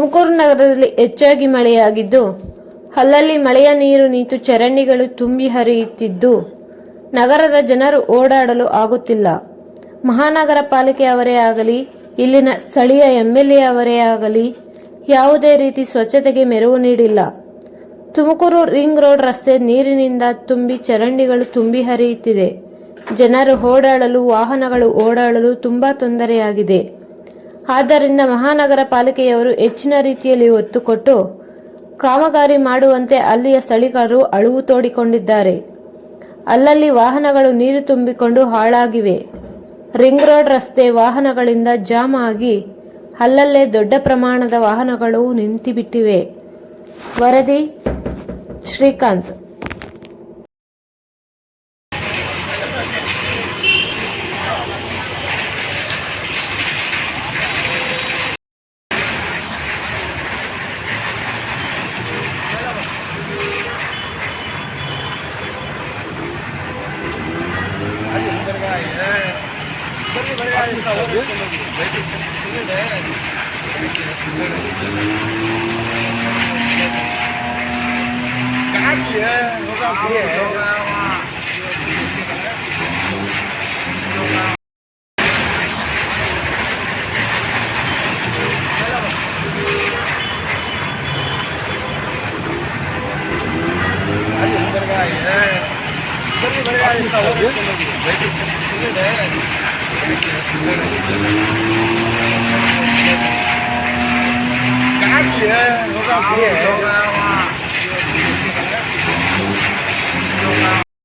ತುಮಕೂರು ನಗರದಲ್ಲಿ ಹೆಚ್ಚಾಗಿ ಮಳೆಯಾಗಿದ್ದು, ಅಲ್ಲಲ್ಲಿ ಮಳೆಯ ನೀರು ನಿಂತು ಚರಂಡಿಗಳು ತುಂಬಿ ಹರಿಯುತ್ತಿದ್ದು, ನಗರದ ಜನರು ಓಡಾಡಲು ಆಗುತ್ತಿಲ್ಲ. ಮಹಾನಗರ ಪಾಲಿಕೆಯವರೇ ಆಗಲಿ, ಇಲ್ಲಿನ ಸ್ಥಳೀಯ ಎಂಎಲ್ಎ ಅವರೇ ಆಗಲಿ ಯಾವುದೇ ರೀತಿ ಸ್ವಚ್ಛತೆಗೆ ಮೆರುಗು ನೀಡಿಲ್ಲ. ತುಮಕೂರು ರಿಂಗ್ ರೋಡ್ ರಸ್ತೆ ನೀರಿನಿಂದ ತುಂಬಿ ಚರಂಡಿಗಳು ತುಂಬಿ ಹರಿಯುತ್ತಿದೆ. ಜನರು ಓಡಾಡಲು, ವಾಹನಗಳು ಓಡಾಡಲು ತುಂಬಾ ತೊಂದರೆಯಾಗಿದೆ. ಆದ್ದರಿಂದ ಮಹಾನಗರ ಪಾಲಿಕೆಯವರು ಹೆಚ್ಚಿನ ರೀತಿಯಲ್ಲಿ ಒತ್ತು ಕೊಟ್ಟು ಕಾಮಗಾರಿ ಮಾಡುವಂತೆ ಅಲ್ಲಿಯ ಸ್ಥಳೀಯರು ಅಳುವು ತೋಡಿಕೊಂಡಿದ್ದಾರೆ. ಅಲ್ಲಲ್ಲಿ ವಾಹನಗಳು ನೀರು ತುಂಬಿಕೊಂಡು ಹಾಳಾಗಿವೆ. ರಿಂಗ್ ರೋಡ್ ರಸ್ತೆ ವಾಹನಗಳಿಂದ ಜಾಮ್ ಆಗಿ ಅಲ್ಲಲ್ಲೇ ದೊಡ್ಡ ಪ್ರಮಾಣದ ವಾಹನಗಳು ನಿಂತುಬಿಟ್ಟಿವೆ. ವರದಿ Srikanth. Cá kìa, nó ra kìa.